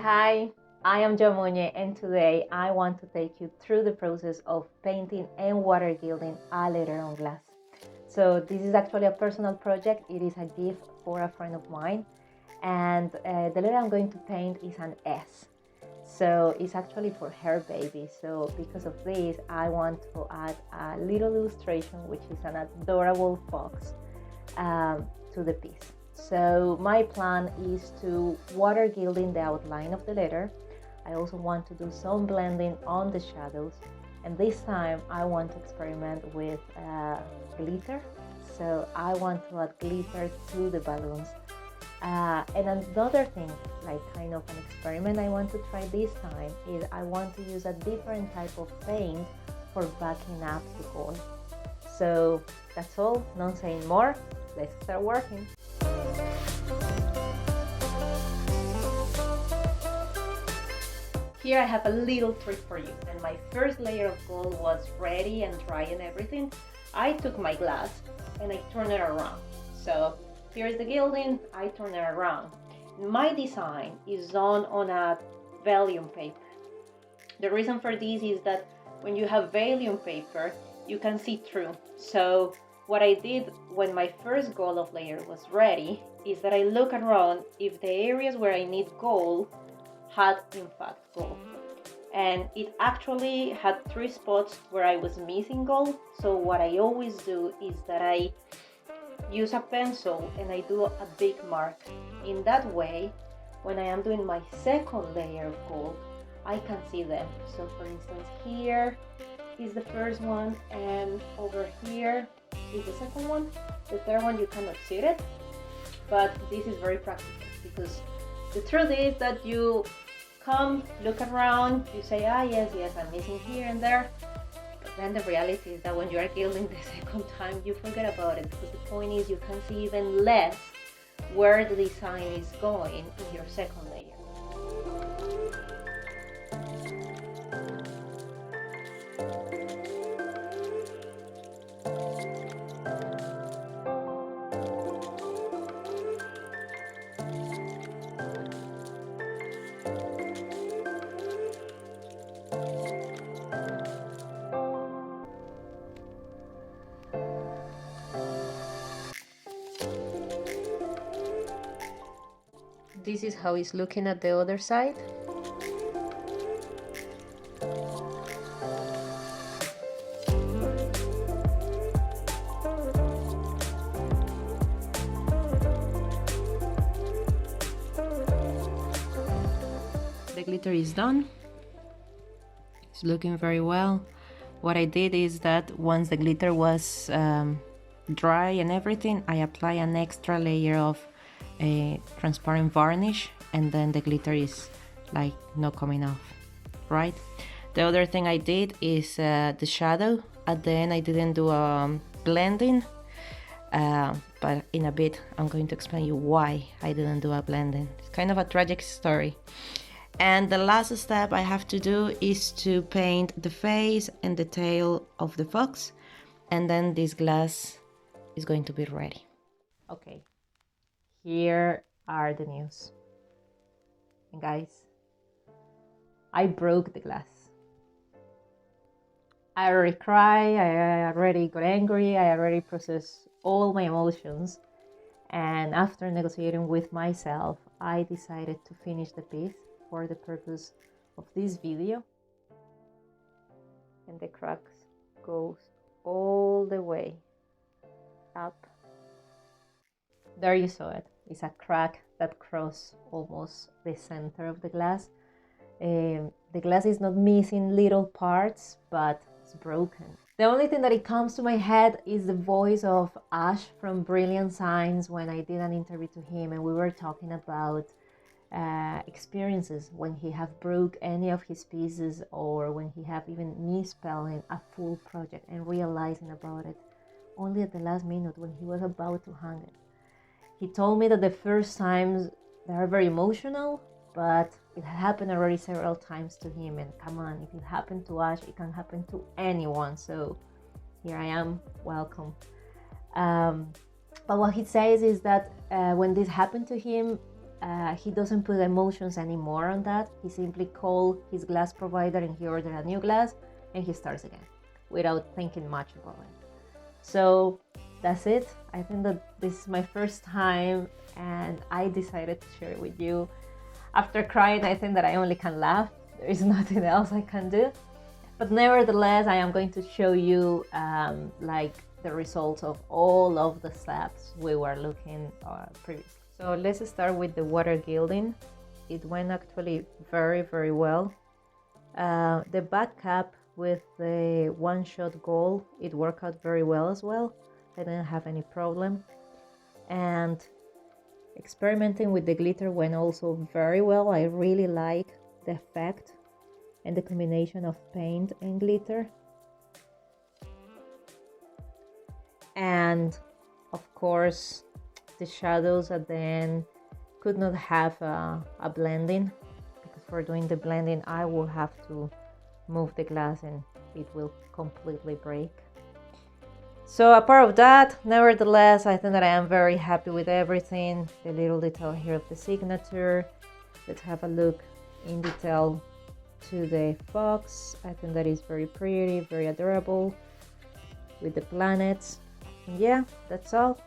Hi, I am Joha Mune, and today I want to take you through the process of painting and water gilding a letter on glass. So this is actually a personal project. It is a gift for a friend of mine, and the letter I'm going to paint is an S. So it's actually for her baby. So because of this, I want to add a little illustration, which is an adorable fox, to the piece. So my plan is to water gilding the outline of the letter. I also want to do some blending on the shadows, and this time I want to experiment with glitter. So I want to add glitter to the balloons. And another thing, like kind of an experiment I want to try this time, is I want to use a different type of paint for backing up the gold. So that's all, not saying more, let's start working. Here I have a little trick for you, and my first layer of gold was ready and dry and everything. I took my glass and I turned it around. So here's the gilding, I turn it around. My design is done on a vellum paper. The reason for this is that when you have vellum paper, you can see through. So what I did when my first gold of layer was ready is that I look around if the areas where I need gold had in fact gold. And it actually had 3 spots where I was missing gold. So what I always do is that I use a pencil and I do a big mark. In that way, when I am doing my second layer of gold, I can see them. So for instance, here is the first one, and over here is the second one. The third one you cannot see it, but this is very practical because the truth is that you come, look around, you say, yes, I'm missing here and there. But then the reality is that when you are gilding the second time, you forget about it, because the point is you can see even less where the design is going in your second layer. This is how it's looking at the other side. The glitter is done. It's looking very well. What I did is that once the glitter was dry and everything, I apply an extra layer of a transparent varnish, and then the glitter is like not coming off, right? The other thing I did is the shadow. At the end I didn't do blending, but in a bit I'm going to explain you why I didn't do a blending. It's kind of a tragic story. And the last step I have to do is to paint the face and the tail of the fox, and then this glass is going to be ready. Okay, here are the news. And guys, I broke the glass. I already cried, I already got angry, I already processed all my emotions. And after negotiating with myself, I decided to finish the piece for the purpose of this video. And the crack goes all the way up. There you saw it. It's a crack that crosses almost the center of the glass. The glass is not missing little parts, but it's broken. The only thing that it comes to my head is the voice of Ash from Brilliant Signs when I did an interview to him, and we were talking about experiences when he have broke any of his pieces, or when he have even misspelling a full project and realizing about it only at the last minute when he was about to hang it. He told me that the first times they are very emotional, but it happened already several times to him, and come on, if it happened to Ash, it can happen to anyone. So here I am, welcome. But what he says is that when this happened to him, he doesn't put emotions anymore on that. He simply calls his glass provider and he orders a new glass and he starts again without thinking much about it. So that's it. I think that this is my first time and I decided to share it with you. After crying, I think that I only can laugh. There is nothing else I can do. But nevertheless, I am going to show you like the results of all of the steps we were looking previously. So let's start with the water gilding. It went actually very, very well. The back cap with the one-shot gold, it worked out very well as well. I didn't have any problem. And experimenting with the glitter went also very well. I really like the effect and the combination of paint and glitter. And of course, the shadows at the end could not have a blending, because for doing the blending I will have to move the glass and it will completely break. So apart of that, nevertheless, I think that I am very happy with everything. The little detail here of the signature. Let's have a look in detail to the fox. I think that is very pretty, very adorable with the planets. And yeah, that's all.